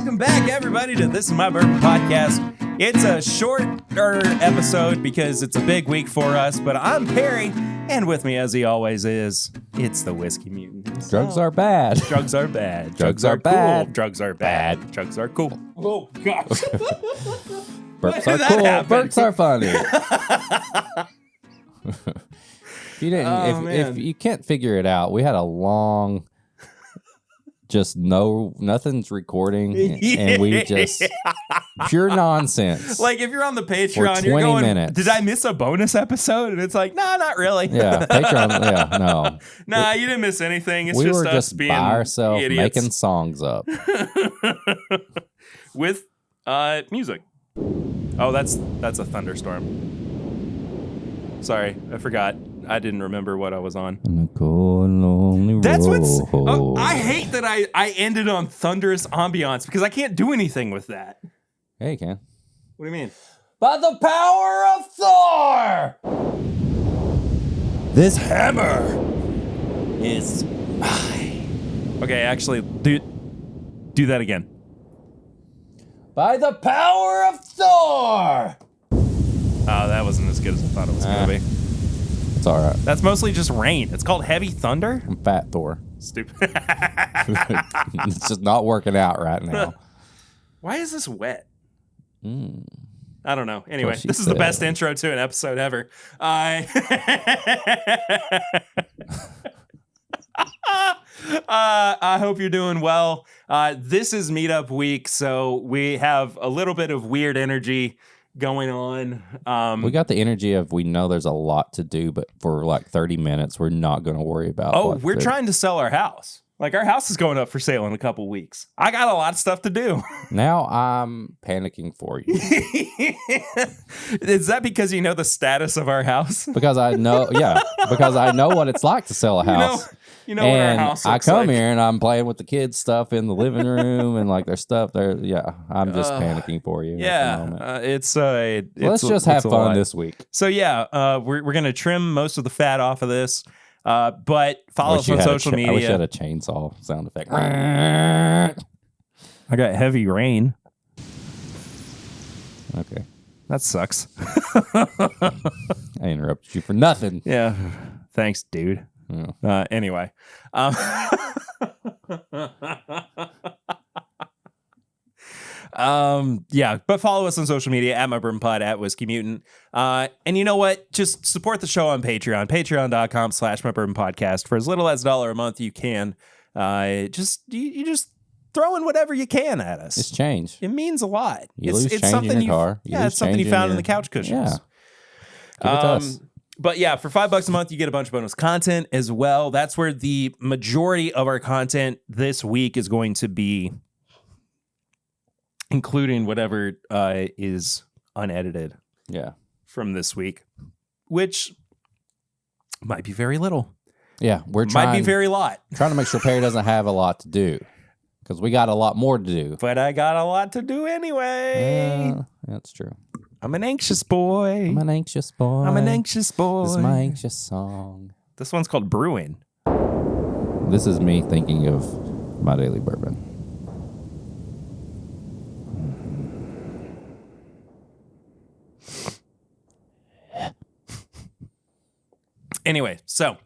Welcome back, everybody, to This Is My Bourbon Podcast. It's a shorter episode because it's a big week for us, but I'm Perry, and with me, as he always is, it's the Whiskey Mutant. Drugs are bad. Drugs are bad. Drugs are bad. Cool. Drugs are bad. Drugs are cool. Oh, gosh. Burps are cool. Burps are funny. If you didn't, if you can't figure it out, we had a long, just nothing's recording, and we just pure nonsense. Like if you're on the Patreon, you're going, minutes. Did I miss a bonus episode? And it's like, no, not really. Yeah, Patreon. Yeah, no. Nah, you didn't miss anything. It's we just were us just being by ourselves idiots. making songs up with music. Oh, that's a thunderstorm. Sorry, I forgot. I didn't remember what I was on. That's what's. Oh, I hate that I ended on thunderous ambiance because I can't do anything with that. Yeah, you can. What do you mean? By the power of Thor, this hammer is mine. Okay, actually, do that again. By the power of Thor. Oh, that wasn't as good as I thought it was going to be. It's all right. That's mostly just rain. It's called heavy thunder. I'm Fat Thor. Stupid. It's just not working out right now. Why is this wet? I don't know. Anyway, this is said. the best intro to an episode ever. I hope you're doing well. This is meetup week, so we have a little bit of weird energy going on. We got the energy of we know there's a lot to do, but for like 30 minutes, we're not going to worry about. Oh, we're trying to sell our house. Like our house is going up for sale in a couple weeks. I got a lot of stuff to do. Now I'm panicking for you. Is that because you know the status of our house? Because I know, because I know what it's like to sell a house. You know what our house looks like. I come here and I'm playing with the kids' stuff in the living room and like their stuff there. Yeah, I'm just panicking for you. Yeah, let's just have fun this week. So yeah, we're gonna trim most of the fat off of this. But follow us on social media. I wish I had a chainsaw sound effect. I got heavy rain. Okay. That sucks. I interrupted you for nothing. Yeah. Thanks, dude. Yeah. Anyway. Yeah, but follow us on social media at MyBourbonPod, at Whiskey Mutant. And you know what? Just support the show on Patreon, patreon.com/MyBourbonPodcast. For as little as $1 a month, you can. You just throw in whatever you can at us. It's change. It means a lot. You lose change in your car. It's something you found in the couch cushions. Yeah. Give it to us. But yeah, for $5 a month, you get a bunch of bonus content as well. That's where the majority of our content this week is going to be, including whatever is unedited. Yeah. From this week, which might be very little. Yeah, might be very lot. Trying to make sure Perry doesn't have a lot to do because we got a lot more to do. But I got a lot to do anyway. That's true. I'm an anxious boy. I'm an anxious boy. I'm an anxious boy. This is my anxious song. This one's called Brewing. This is me thinking of my daily bourbon. Anyway, so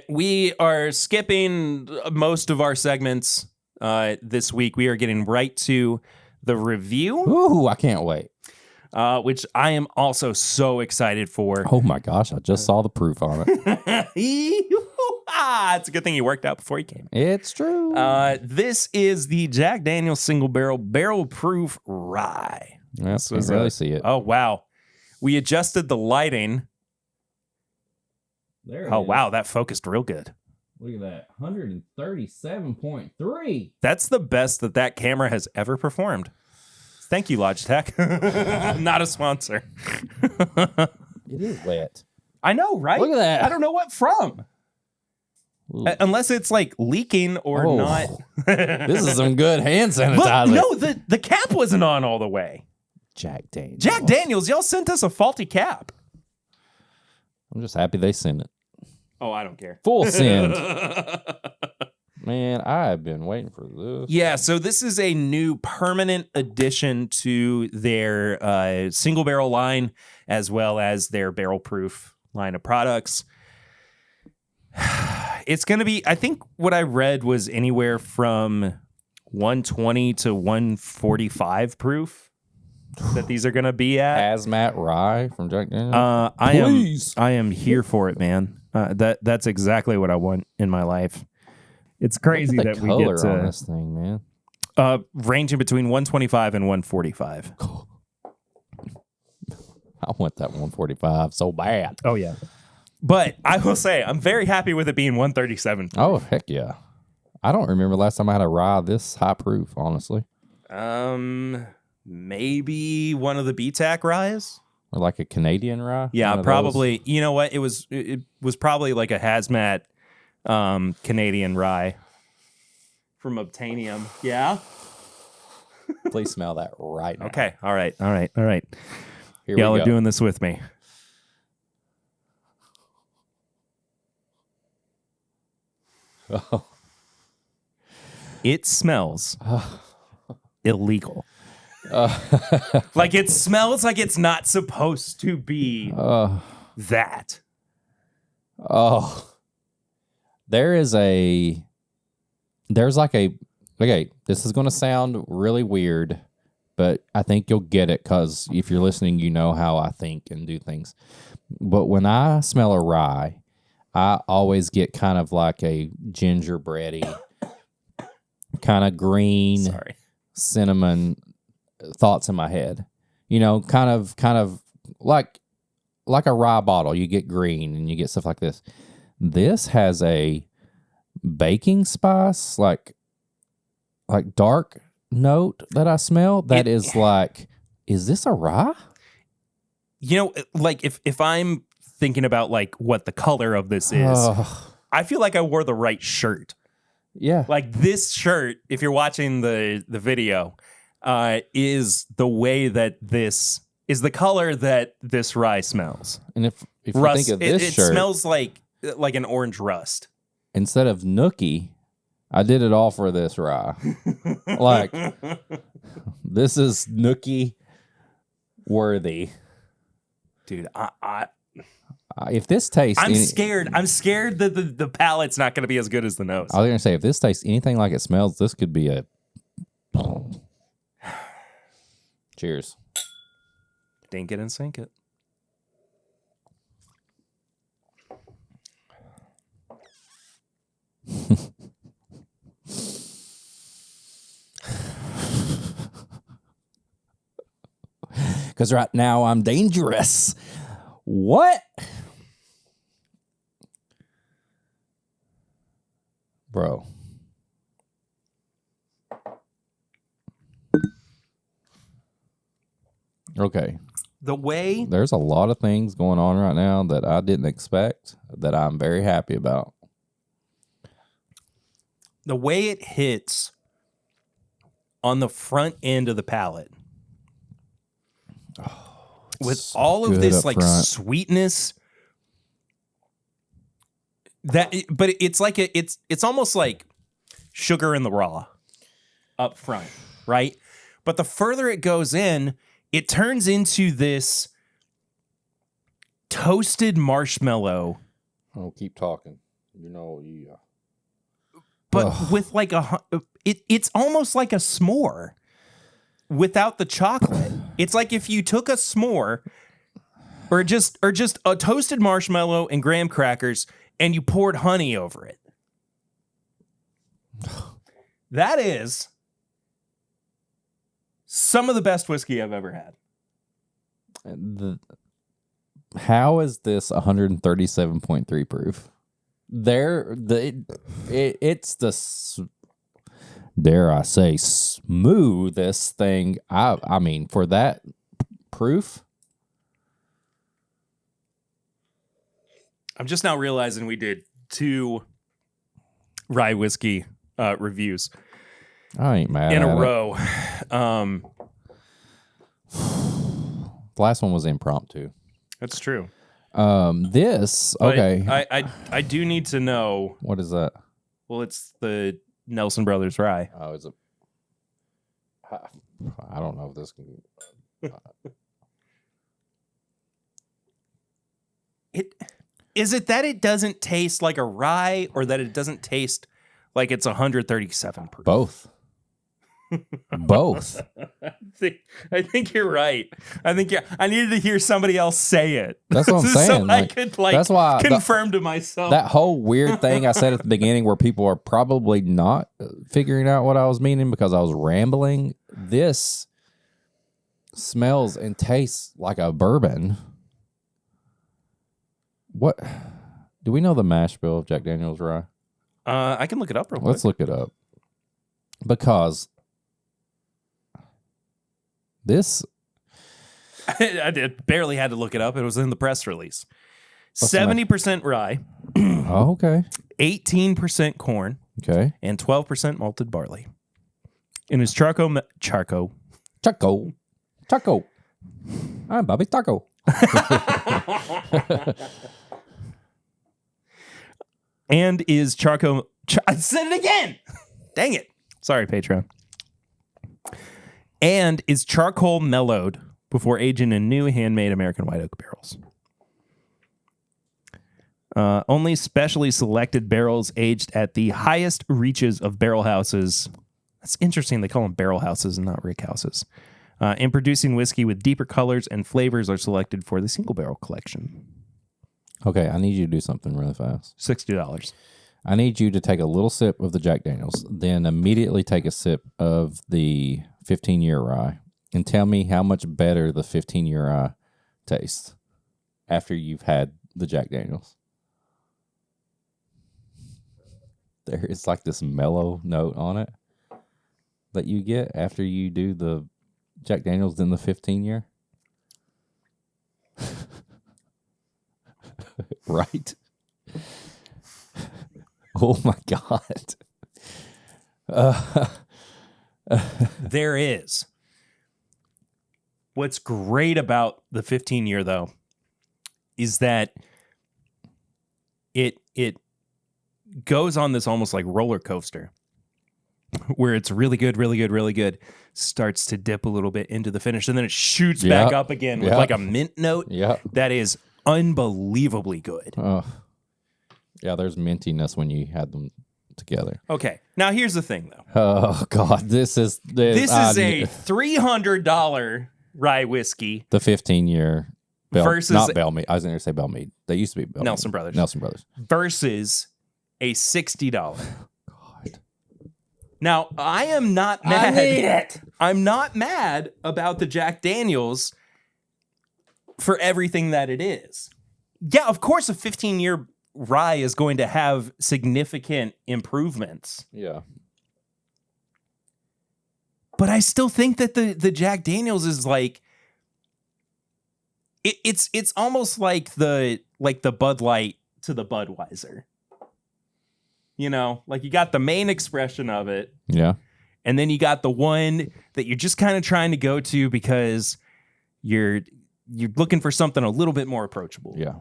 we are skipping most of our segments this week. We are getting right to the review. Ooh, I can't wait. Which I am also so excited for. Oh my gosh, I just saw the proof on it. It's a good thing you worked out before you came. It's true. This is the Jack Daniel's Single Barrel Proof Rye. Yes, I really see it. Oh, wow. We adjusted the lighting. There oh, wow, that focused real good. Look at that, 137.3. That's the best that camera has ever performed. Thank you, Logitech. Not a sponsor. It is wet. I know, right? Look at that. I don't know what from. Unless it's like leaking or not. This is some good hand sanitizer. Well, no, the cap wasn't on all the way. Jack Daniels. Jack Daniels, y'all sent us a faulty cap. I'm just happy they sent it. Oh, I don't care. Full send. Man, I have been waiting for this. Yeah, so this is a new permanent addition to their single barrel line as well as their barrel proof line of products. It's going to be, I think what I read was anywhere from 120 to 145 proof that these are going to be at. Hazmat rye from Jack Daniels. I am here for it, man. That's exactly what I want in my life. It's crazy that we get to on this thing, man. Ranging between 125 and 145. I want that 145 so bad. Oh yeah. But I will say I'm very happy with it being 137. Oh heck yeah. I don't remember last time I had a rye this high proof, honestly. Maybe one of the BTAC ryes. Or like a Canadian rye? Yeah, probably. You know what? It was probably like a hazmat Canadian rye from Obtainium. Yeah. Please smell that right now. Okay. All right. Here Y'all we are go. doing this with me. Oh. It smells illegal. Like it smells like it's not supposed to be that. Oh. There's like a, okay, this is going to sound really weird, but I think you'll get it because if you're listening, you know how I think and do things. But when I smell a rye, I always get kind of like a gingerbready, kind of green, cinnamon thoughts in my head. You know, kind of like a rye bottle. You get green and you get stuff like this. This has a baking spice, like dark note that I smell. That is like, is this a rye? You know, like if I'm thinking about like what the color of this is, I feel like I wore the right shirt. Yeah. Like this shirt, if you're watching the video, is the way that this is the color that this rye smells. And if you rust, think of this it shirt, smells like an orange rust. Instead of nookie, I did it all for this rye. Like, this is nookie worthy. Dude, if this tastes... I'm scared. I'm scared that the palate's not going to be as good as the nose. I was going to say, if this tastes anything like it smells, this could be a... Cheers. Dink it and sink it. Because right now I'm dangerous. What? Bro. Okay. The way... There's a lot of things going on right now that I didn't expect that I'm very happy about. The way it hits on the front end of the palate. With all of this like sweetness but it's like it's almost like sugar in the raw up front, right? But the further it goes in, it turns into this toasted marshmallow. Oh, keep talking. You know, yeah. But with like it's almost like a s'more without the chocolate. It's like if you took a s'more or just a toasted marshmallow and graham crackers and you poured honey over it. That is some of the best whiskey I've ever had. How is this 137.3 proof? It's the, dare I say, smoothest thing. I mean, for that proof. I'm just now realizing we did 2 rye whiskey reviews. I ain't mad in at a row. The last one was impromptu. That's true. Okay. I do need to know. What is that? Well, it's the Nelson Brothers rye. Oh, is it? I don't know if this can. Is it that it doesn't taste like a rye, or that it doesn't taste like it's 137 proof? Both. Both. I think you're right. I needed to hear somebody else say it. That's what I'm saying. So I could that's why confirm to myself. That whole weird thing I said at the beginning where people are probably not figuring out what I was meaning because I was rambling. This smells and tastes like a bourbon. What? Do we know the mash bill of Jack Daniel's rye? I can look it up real quick. Let's look it up. Because this... I barely had to look it up. It was in the press release. 70% rye. Oh, okay. 18% corn. Okay. And 12% malted barley. In his Choco. I'm Bobby Taco. And is charcoal... I said it again! Dang it. Sorry, Patreon. And is charcoal mellowed before aging in new handmade American white oak barrels. Only specially selected barrels aged at the highest reaches of barrel houses. That's interesting. They call them barrel houses and not rick houses. And producing whiskey with deeper colors and flavors are selected for the single barrel collection. Okay, I need you to do something really fast. $60. I need you to take a little sip of the Jack Daniels, then immediately take a sip of the 15-year rye, and tell me how much better the 15-year rye tastes after you've had the Jack Daniels. There is like this mellow note on it that you get after you do the Jack Daniels in the 15-year. Right? Oh my God. There is. What's great about the 15-year, though, is that it goes on this almost like roller coaster where it's really good, really good, really good, starts to dip a little bit into the finish, and then it shoots back up again with like a mint note that is unbelievably good. Yeah, there's mintiness when you had them together. Okay, now here's the thing, though. Oh God, this is a $300 rye whiskey. The 15-year versus not Bellmead. I was going to say Bellmead. They used to be Bellmead. Nelson Brothers. Versus a $60. God. Now I am not mad. I need it. I'm not mad about the Jack Daniels for everything that it is. Yeah, of course, a 15-year rye is going to have significant improvements. Yeah. But I still think that the Jack Daniels is like it's almost like the Bud Light to the Budweiser. You know, like you got the main expression of it. Yeah. And then you got the one that you're just kind of trying to go to because you're looking for something a little bit more approachable. Yeah.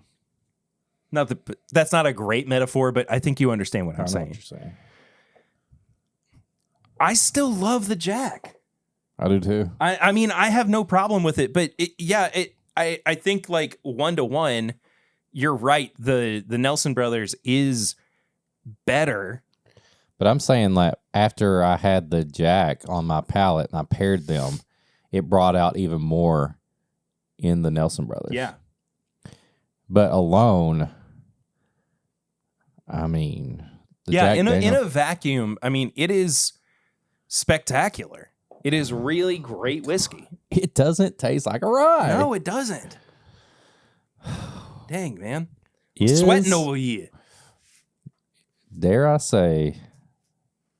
Not that that's not a great metaphor, but I think you understand what I'm saying. What you're saying. I still love the Jack. I do too. I mean, I have no problem with it, but I think like 1-to-1, you're right. The Nelson Brothers is better. But I'm saying that after I had the Jack on my palate and I paired them, it brought out even more in the Nelson Brothers. Yeah. But alone, I mean, Jack in a vacuum, I mean, it is spectacular. It is really great whiskey. It doesn't taste like a rye. No, it doesn't. Dang, man. Sweating over here. Dare I say,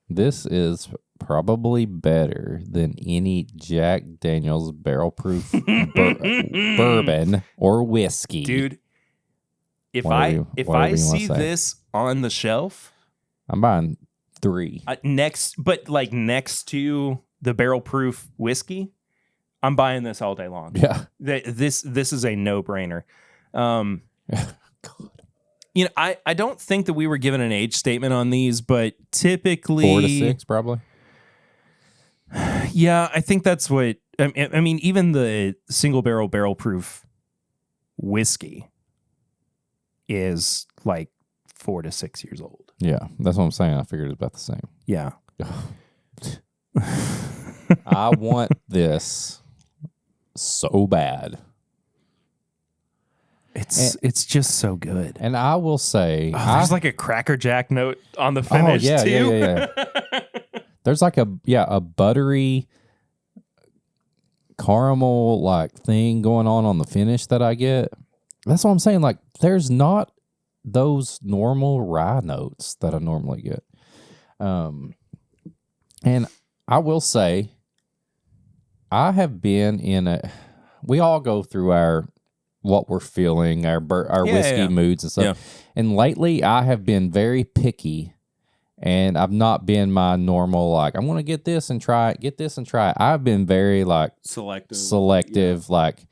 this is probably better than any Jack Daniel's barrel proof bourbon or whiskey. Dude, if I see this on the shelf, I'm buying 3. Next to the barrel proof whiskey, I'm buying this all day long. Yeah. This is a no-brainer. God. I don't think that we were given an age statement on these, but typically 4 to 6, probably. Yeah, I think that's what. I mean, even the single barrel proof whiskey is like 4 to 6 years old. Yeah, that's what I'm saying. I figured it's about the same. Yeah. I want this so bad. It's just so good. And I will say, there's like a Cracker Jack note on the finish too. Yeah. There's like a buttery caramel like thing going on the finish that I get. That's what I'm saying. Like, there's not those normal rye notes that I normally get. And I will say, I have been we all go through what we're feeling, our whiskey moods and stuff. Yeah. And lately, I have been very picky, and I've not been my normal, like, I'm going to get this and try it, I've been very, like, selective. Yeah. Like,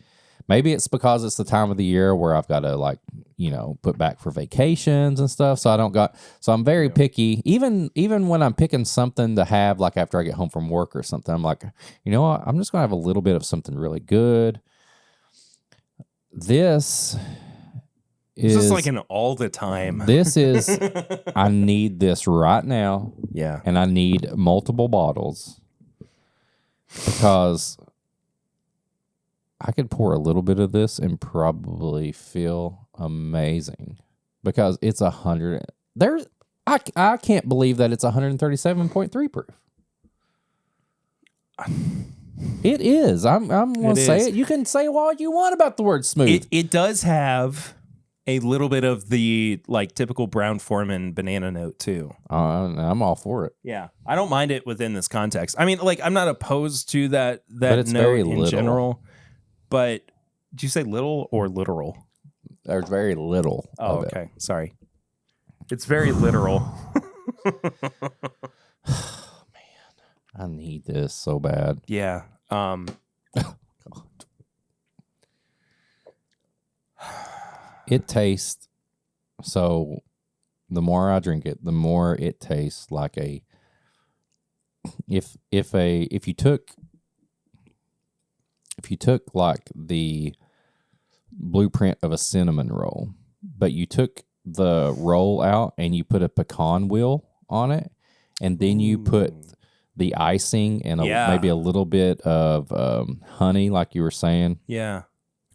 maybe it's because it's the time of the year where I've got to, like, put back for vacations and stuff. So I'm very picky. Even when I'm picking something to have, like, after I get home from work or something, I'm like, you know what? I'm just going to have a little bit of something really good. This is like an all the time. This is, I need this right now. Yeah. And I need multiple bottles because I could pour a little bit of this and probably feel amazing because it's 100. I can't believe that it's 137.3 proof. It is. I'm going to say it. You can say what you want about the word smooth. It does have a little bit of the like typical Brown-Forman banana note too. I'm all for it. Yeah, I don't mind it within this context. I mean, like, I'm not opposed to that it's note very in little. General. But did you say little or literal? There's very little. Oh, okay. Sorry. It's very literal. Oh, man, I need this so bad. Yeah. It tastes, so the more I drink it, the more it tastes like if you took like the blueprint of a cinnamon roll, but you took the roll out and you put a pecan wheel on it, and then you put the icing and maybe a little bit of honey, like you were saying. Yeah.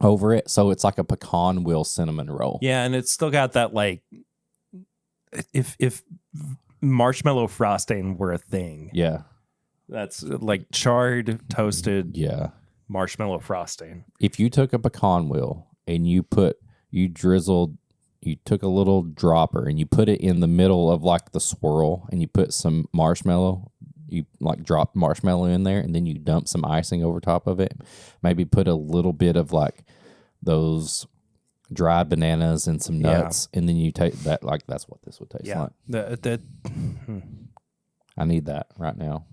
Over it, so it's like a pecan wheel cinnamon roll. Yeah, and it's still got that, like, if marshmallow frosting were a thing. Yeah, that's like charred, toasted. Yeah, marshmallow frosting. If you took a pecan wheel and you took a little dropper and you put it in the middle of like the swirl and you put some marshmallow. You like drop marshmallow in there and then you dump some icing over top of it. Maybe put a little bit of like those dried bananas and some nuts, and then you take that. Like, that's what this would taste like. I need that right now.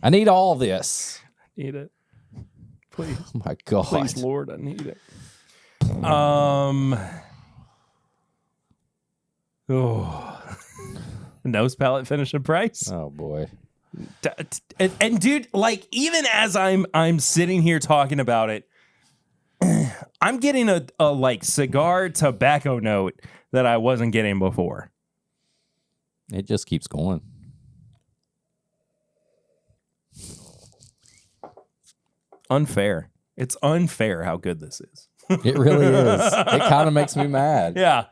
I need all this. Need it, please. Oh my God, please, Lord, I need it. Nose palette finishing price. Oh boy. And dude, like, even as I'm sitting here talking about it, I'm getting a like cigar tobacco note that I wasn't getting before. It just keeps going. Unfair. It's unfair how good this is. It really is. It kind of makes me mad. Yeah.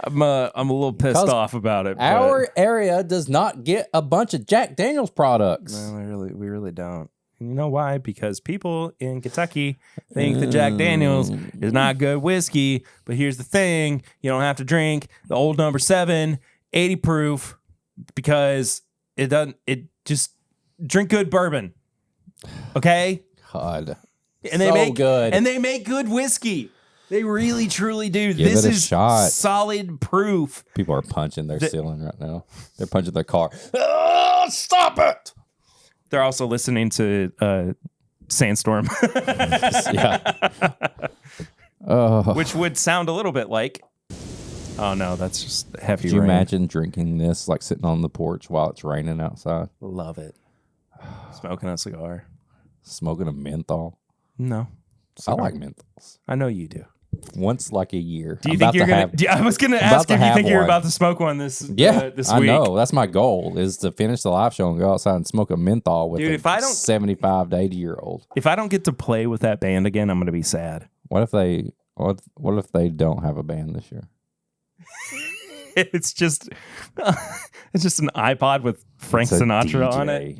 I'm a little pissed off about it. Our area does not get a bunch of Jack Daniel's products. No, we really don't. And you know why? Because people in Kentucky think that Jack Daniel's is not good whiskey. But here's the thing: you don't have to drink the old number 7, 80 proof, because it doesn't. It just drink good bourbon. Okay. God. And they make good whiskey. They really, truly do. Give this it a is shot. Solid proof. People are punching their ceiling right now. They're punching their car. Oh, stop it! They're also listening to Sandstorm. Yeah. Which would sound a little bit like... Oh no, that's just heavy. Could you rain. imagine drinking this like sitting on the porch while it's raining outside? Love it. Smoking a cigar. Smoking a menthol. No. Cigar. I like menthols. I know you do. Once like a year. Do you think you're gonna? I was gonna ask if you think you're about to smoke one this. This week. I know. That's my goal is to finish the live show and go outside and smoke a menthol with a 75 to 80-year-old. If I don't get to play with that band again, I'm gonna be sad. What if they don't have a band this year? It's just an iPod with Frank Sinatra on it.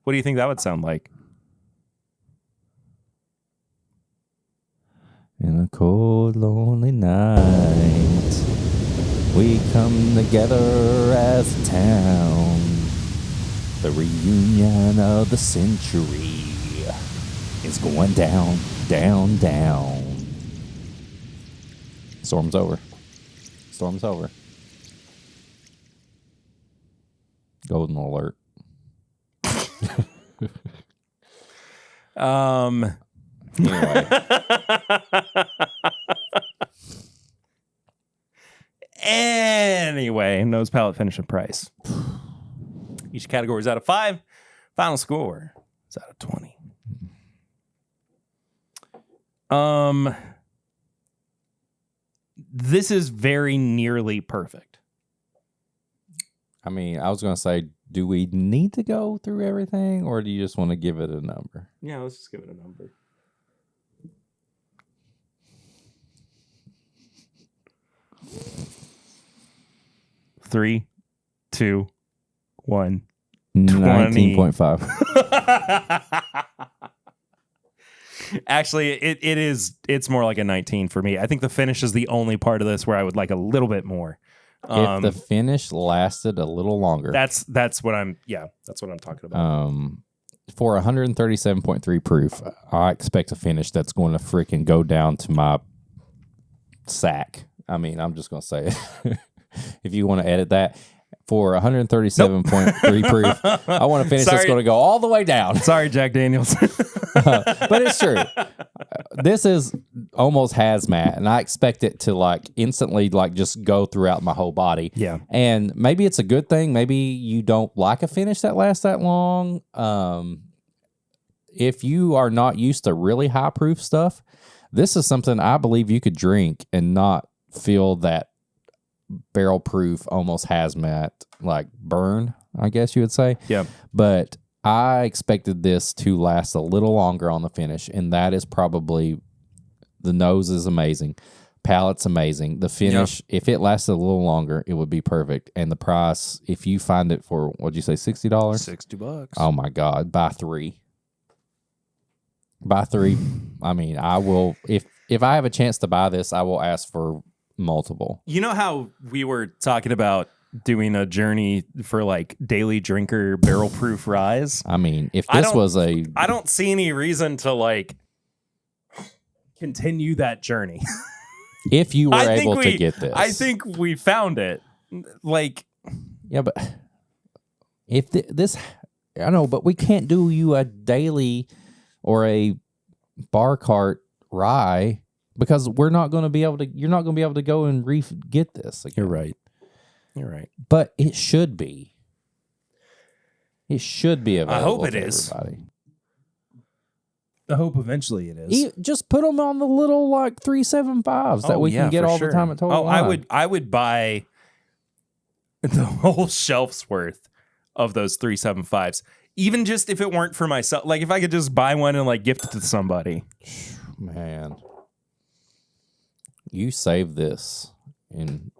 What do you think that would sound like? In a cold, lonely night, we come together as a town. The reunion of the century is going down, down, down. Storm's over. Storm's over. Golden alert. Anyway. Anyway, nose palette finish and price. Each category is out of 5. Final score is out of 20. This is very nearly perfect. I mean, I was going to say, do we need to go through everything, or do you just want to give it a number? Yeah, let's just give it a number. Three, 2, 1. 19.5. Actually, it's more like a 19 for me. I think the finish is the only part of this where I would like a little bit more. If the finish lasted a little longer. That's what I'm talking about. For 137.3 proof, I expect a finish that's going to freaking go down to my sack. I mean, I'm just going to say it. If you want to edit that. For 137.3 proof, I want to finish that's going to go all the way down. Sorry, Jack Daniels. But it's true. This is almost hazmat, and I expect it to like instantly like just go throughout my whole body. Yeah. And maybe it's a good thing. Maybe you don't like a finish that lasts that long. If you are not used to really high proof stuff, this is something I believe you could drink and not feel that barrel proof, almost hazmat like burn, I guess you would say. Yeah. But I expected this to last a little longer on the finish, and that is probably the nose is amazing. Palate's amazing. The finish, if it lasted a little longer, it would be perfect. And the price, if you find it for, what'd you say, $60? $60. Oh my God. Buy 3. Buy 3. I mean, I will, if I have a chance to buy this, I will ask for multiple. You know how we were talking about doing a journey for like daily drinker barrel proof ryes? I mean, if this was I don't see any reason to like continue that journey. If you were able to get this. I think we found it. Like, yeah, but if this, I know, but we can't do you a daily or a bar cart rye because we're not going to be able to. You're not going to be able to go and get this again. You're right. You're right. But it should be. It should be available. I hope it is. Everybody. I hope eventually it is. Just put them on the little like 375s that we can get all the time at Total Wine. I would buy the whole shelf's worth of those 375s, even just if it weren't for myself. Like if I could just buy one and like gift it to somebody. Man, you save this, and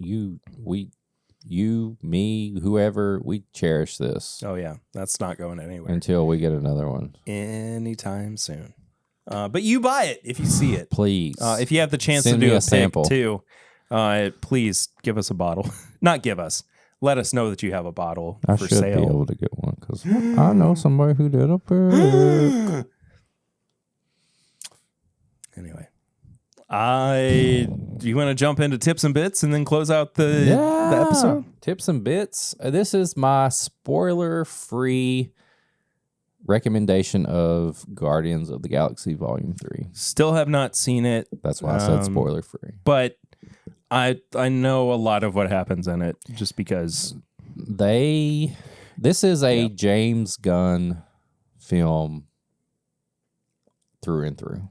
me, whoever, we cherish this. Oh yeah, that's not going anywhere until we get another one anytime soon. But you buy it if you see it, please. If you have the chance to do a sample too, please give us a bottle. Not give us. Let us know that you have a bottle for sale. I should be able to get one because I know somebody who did a pick. Anyway. Do you want to jump into tips and bits and then close out the episode? Tips and bits. This is my spoiler-free recommendation of Guardians of the Galaxy Volume 3. Still have not seen it. That's why I said spoiler-free. But I know a lot of what happens in it just because this is a James Gunn film through and through.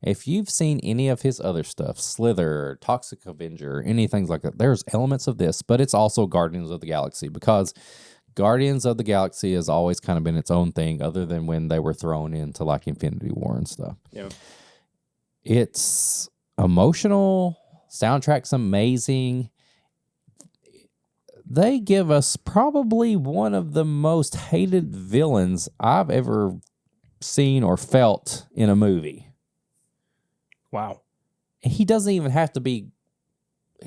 If you've seen any of his other stuff, Slither, Toxic Avenger, anything like that, there's elements of this, but it's also Guardians of the Galaxy, because Guardians of the Galaxy has always kind of been its own thing, other than when they were thrown into like Infinity War and stuff. Yeah. It's emotional. Soundtrack's amazing. They give us probably one of the most hated villains I've ever seen or felt in a movie. Wow. He doesn't even have to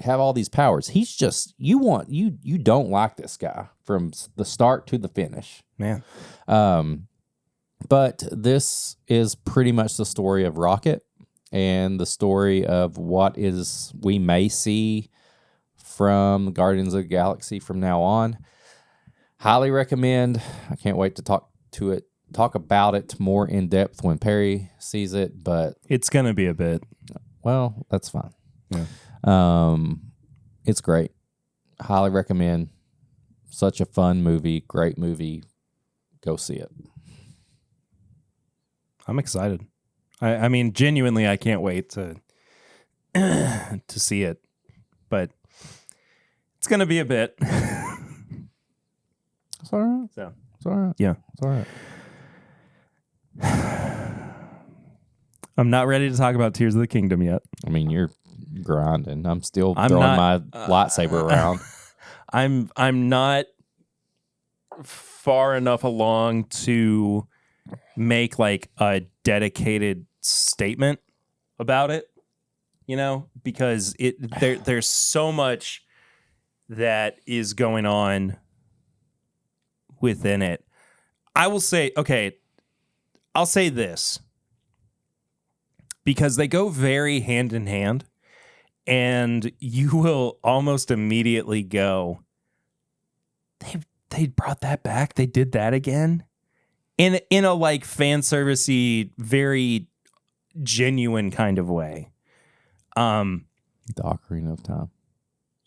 have all these powers. He's just, you don't like this guy from the start to the finish. Man. But this is pretty much the story of Rocket and the story of what we may see from Guardians of the Galaxy from now on. Highly recommend. I can't wait to talk about it more in depth when Perry sees it, but it's going to be a bit. Well, that's fine. Yeah. It's great. Highly recommend. Such a fun movie, great movie. Go see it. I'm excited. I mean, genuinely, I can't wait to see it, but it's going to be a bit. It's all right. So, it's all right. Yeah. It's all right. I'm not ready to talk about Tears of the Kingdom yet. I mean, you're grinding. I'm still throwing my lightsaber around. I'm not far enough along to make like a dedicated statement about it, because there's so much that is going on within it. I will say, okay, I'll say this, because they go very hand in hand, and you will almost immediately go, they brought that back. They did that again in a like fan servicey, very genuine kind of way. The Ocarina of Time.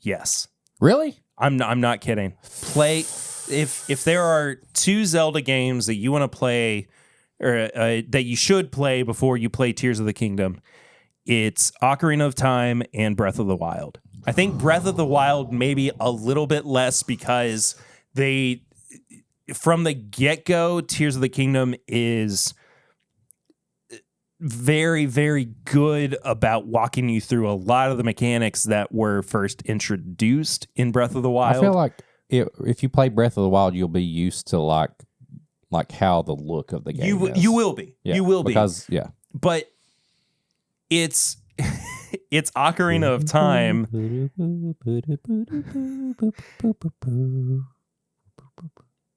Yes. Really? I'm not kidding. Play if there are 2 Zelda games that you want to play, or that you should play before you play Tears of the Kingdom, it's Ocarina of Time and Breath of the Wild. I think Breath of the Wild maybe a little bit less, because from the get-go, Tears of the Kingdom is very, very good about walking you through a lot of the mechanics that were first introduced in Breath of the Wild. I feel like if you play Breath of the Wild, you'll be used to like how the look of the game is. You will be. Yeah, you will be. Because, yeah. But it's Ocarina of Time.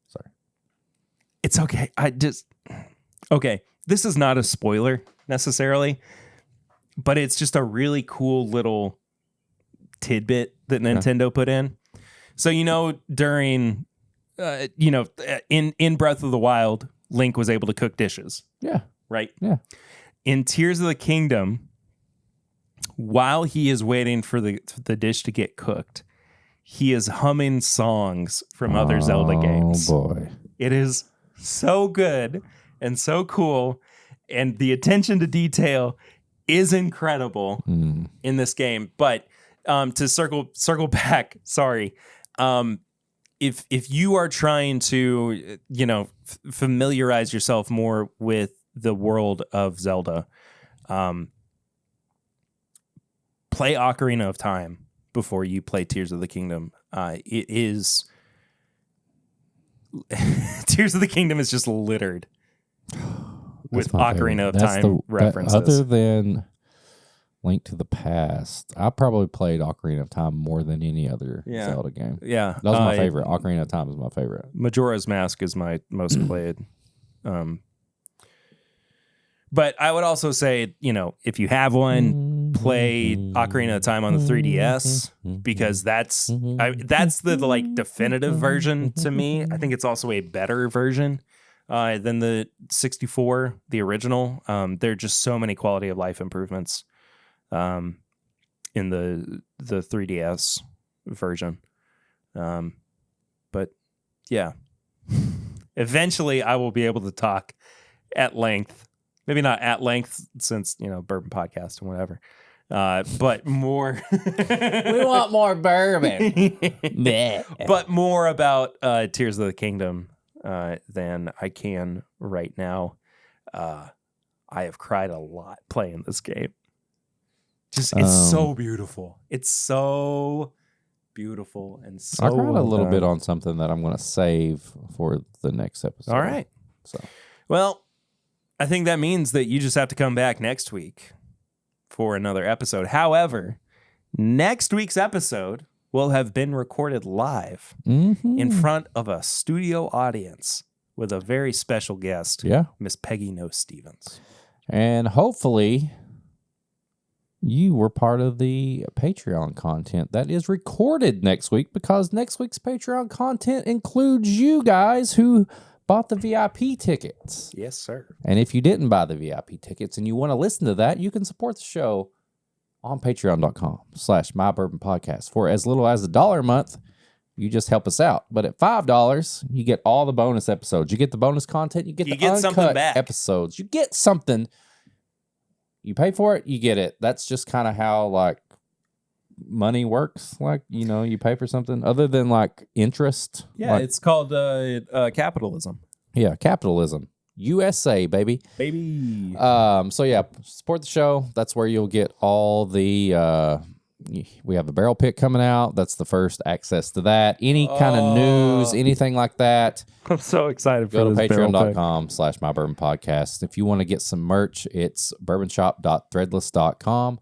Sorry. It's okay. Okay. This is not a spoiler necessarily, but it's just a really cool little tidbit that Nintendo put in. So, during, in Breath of the Wild, Link was able to cook dishes. Yeah. Right? Yeah. In Tears of the Kingdom, while he is waiting for the dish to get cooked, he is humming songs from other Zelda games. Oh, boy. It is so good and so cool, and the attention to detail is incredible in this game. But to circle back, sorry, if you are trying to familiarize yourself more with the world of Zelda, play Ocarina of Time before you play Tears of the Kingdom. It is Tears of the Kingdom is just littered with Ocarina of Time references. Other than Link to the Past, I probably played Ocarina of Time more than any other Zelda game. Yeah. That was my favorite. Ocarina of Time is my favorite. Majora's Mask is my most played. But I would also say, if you have one, play Ocarina of Time on the 3DS, because that's the like definitive version to me. I think it's also a better version than the 64, the original. There are just so many quality of life improvements. in the 3DS version. But yeah, eventually I will be able to talk at length. Maybe not at length since, bourbon podcast and whatever. But more. We want more bourbon. But more about Tears of the Kingdom than I can right now. I have cried a lot playing this game. It's so beautiful. It's so beautiful and so I cried a little bit on something that I'm going to save for the next episode. All right. So, well, I think that means that you just have to come back next week for another episode. However, next week's episode will have been recorded live in front of a studio audience with a very special guest, Miss Peggy No Stevens. And hopefully you were part of the Patreon content that is recorded next week, because next week's Patreon content includes you guys who bought the VIP tickets. Yes, sir. And if you didn't buy the VIP tickets and you want to listen to that, you can support the show on patreon.com/mybourbonpodcast. For as little as $1 a month, you just help us out. But at $5, you get all the bonus episodes. You get the bonus content. You get uncut episodes. You get something. You pay for it, you get it. That's just kind of how money works. You pay for something other than interest. Yeah, it's called capitalism. Yeah, capitalism. USA, baby. So yeah, support the show. That's where you'll get all the we have a barrel pick coming out. That's the first access to that. Any kind of news, anything like that. I'm so excited for Go to this patreon.com/mybourbonpodcast. If you want to get some merch, it's bourbonshop.threadless.com.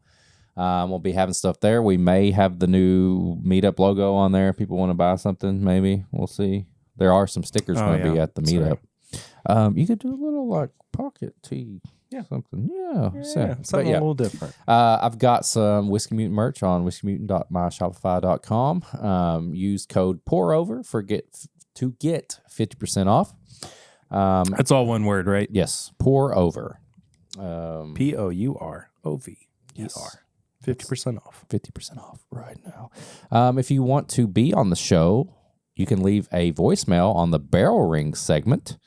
We'll be having stuff there. We may have the new meetup logo on there. If people want to buy something, maybe. We'll see. There are some stickers going to be at the meetup. You could do a little pocket tee. Yeah. Something. Yeah. Something a little different. I've got some Whiskey Mutant merch on whiskeymutant.myshopify.com. Use code POUROVER to get 50% off. That's all one word, right? Yes. Pour over. POUROVER. 50% off. 50% off right now. If you want to be on the show, you can leave a voicemail on the Barrel Ring segment.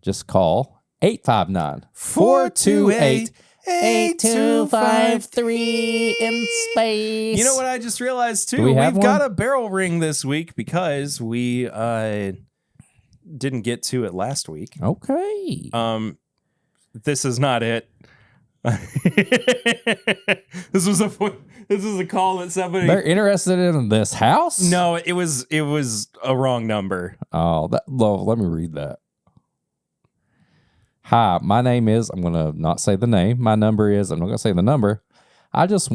Just call 859-428-8253 in space. You know what I just realized too? We've got a barrel ring this week because we didn't get to it last week. Okay. This is not it. This was a call that somebody. They're interested in this house? No, it was a wrong number. Oh, let me read that. Hi, my name is, I'm going to not say the name. My number is, I'm not going to say the number. I just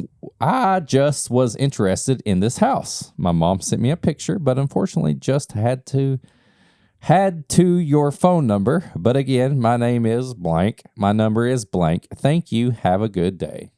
was interested in this house. My mom sent me a picture, but unfortunately just had to your phone number. But again, my name is blank. My number is blank. Thank you. Have a good day.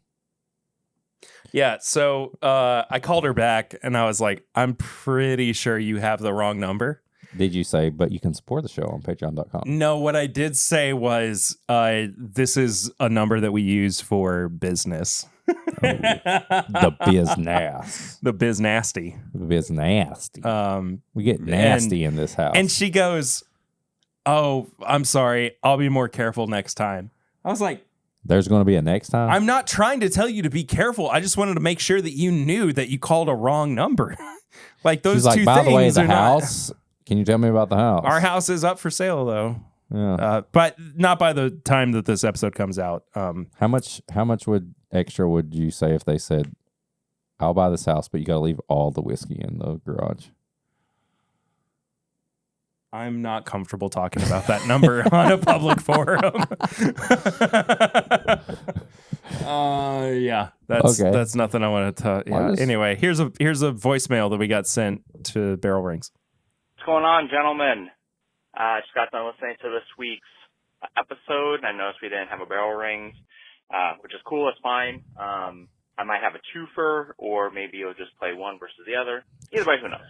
Yeah, so I called her back and I was like, I'm pretty sure you have the wrong number. Did you say, but you can support the show on patreon.com? No, what I did say was, this is a number that we use for business. The business. The biz nasty. The biz nasty. We get nasty in this house. And she goes, oh, I'm sorry. I'll be more careful next time. I was like, there's going to be a next time? I'm not trying to tell you to be careful. I just wanted to make sure that you knew that you called a wrong number. Those two things. By the way, the house... Can you tell me about the house? Our house is up for sale, though. Yeah. But not by the time that this episode comes out. How much extra would you say if they said, I'll buy this house, but you got to leave all the whiskey in the garage? I'm not comfortable talking about that number on a public forum. Yeah, that's nothing I want to talk. Yeah. Anyway, here's a voicemail that we got sent to Barrel Rings. What's going on, gentlemen? I just got done listening to this week's episode, and I noticed we didn't have a barrel rings, which is cool. It's fine. I might have a twofer, or maybe you'll just play one versus the other. Either way, who knows?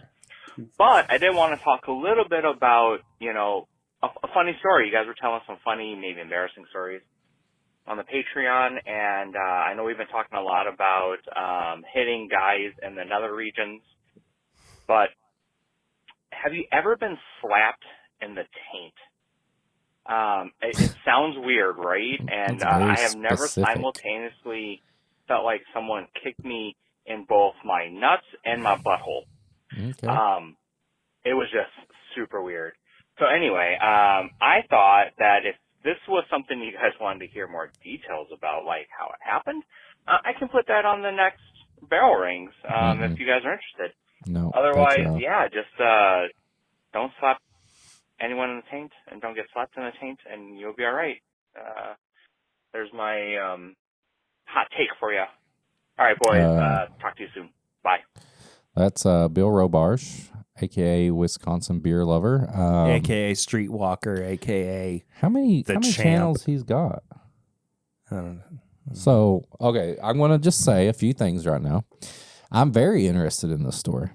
But I did want to talk a little bit about, a funny story. You guys were telling some funny, maybe embarrassing stories. on the Patreon, and I know we've been talking a lot about hitting guys in the nether regions, but have you ever been slapped in the taint? It sounds weird, right? And I have never simultaneously felt like someone kicked me in both my nuts and my butthole. Okay. It was just super weird. So anyway, I thought that if this was something you guys wanted to hear more details about, like how it happened, I can put that on the next Barrel Rings if you guys are interested. No. Otherwise, yeah, just don't slap anyone in the taint and don't get slapped in the taint, and you'll be all right. There's my hot take for you. All right, boys. Talk to you soon. Bye. That's Bill Robarge, a.k.a. Wisconsin beer lover. A.k.a. Streetwalker, a.k.a. How many champ. channels he's got? I don't know. So, okay, I'm going to just say a few things right now. I'm very interested in this story.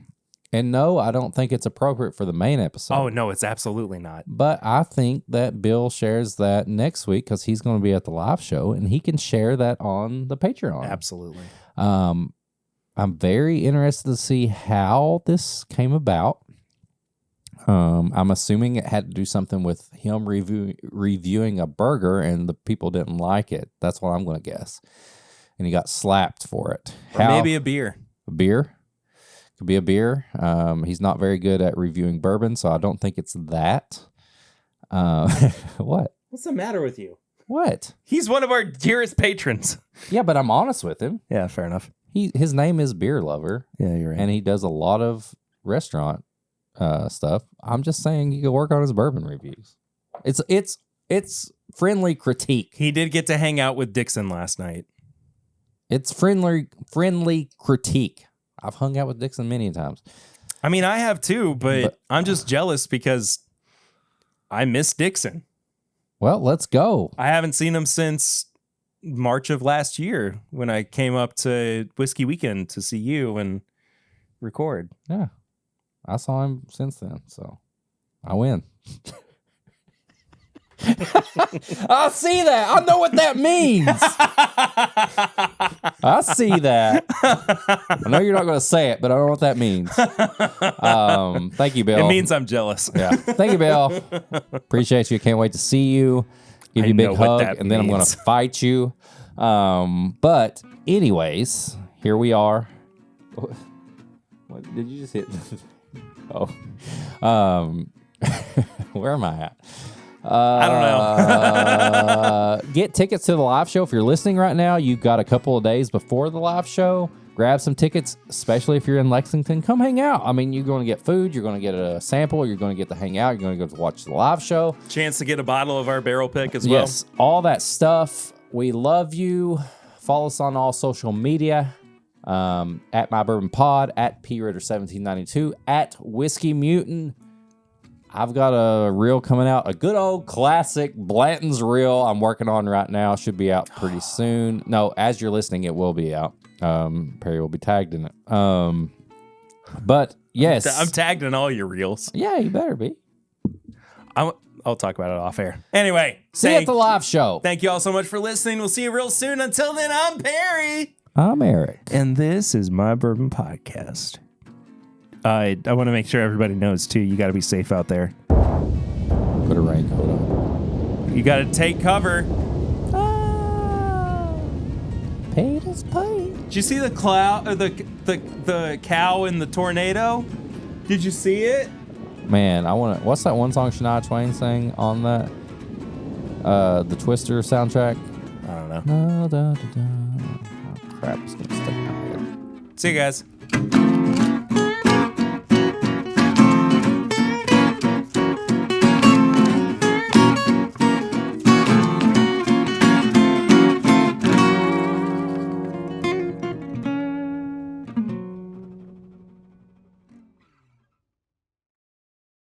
And no, I don't think it's appropriate for the main episode. Oh, no, it's absolutely not. But I think that Bill shares that next week because he's going to be at the live show and he can share that on the Patreon. Absolutely. I'm very interested to see how this came about. I'm assuming it had to do something with him reviewing a burger and the people didn't like it. That's what I'm going to guess. And he got slapped for it. Or maybe a beer. A beer? Could be a beer. He's not very good at reviewing bourbon, so I don't think it's that. What? What's the matter with you? What? He's one of our dearest patrons. Yeah, but I'm honest with him. Yeah, fair enough. His name is Beer Lover. Yeah, you're right. And he does a lot of restaurant stuff. I'm just saying he could work on his bourbon reviews. It's friendly critique. He did get to hang out with Dixon last night. It's friendly critique. I've hung out with Dixon many times. I mean, I have too, but I'm just jealous because I miss Dixon. Well, let's go. I haven't seen him since March of last year when I came up to Whiskey Weekend to see you and record. Yeah. I saw him since then, so I win. I see that. I know what that means. I see that. I know you're not going to say it, but I know what that means. Thank you, Bill. It means I'm jealous. Yeah. Thank you, Bill. Appreciate you. Can't wait to see you. Give you a big hug, and then I'm going to fight you. But anyways, here we are. What did you just hit? Oh. Where am I at? I don't know. Get tickets to the live show. If you're listening right now, you've got a couple of days before the live show. Grab some tickets, especially if you're in Lexington. Come hang out. I mean, you're going to get food. You're going to get a sample. You're going to get to hang out. You're going to go to watch the live show. Chance to get a bottle of our barrel pick as well. Yes, all that stuff. We love you. Follow us on all social media. At My Bourbon Pod, at PRitter1792, at Whiskey Mutant. I've got a reel coming out, a good old classic Blanton's reel I'm working on right now. Should be out pretty soon. No, as you're listening, it will be out. Perry will be tagged in it. But yes. I'm tagged in all your reels. Yeah, you better be. I'll talk about it off air. Anyway. See you at the live show. Thank you all so much for listening. We'll see you real soon. Until then, I'm Perry. I'm Eric. And this is My Bourbon Podcast. I want to make sure everybody knows, too, you got to be safe out there. Put a raincoat on. You got to take cover. Peter's paid. Did you see the cow in the tornado? Did you see it? Man, what's that one song Shania Twain sang on that? The Twister soundtrack? I don't know. Oh, crap, it's going to stick in my head. See you guys.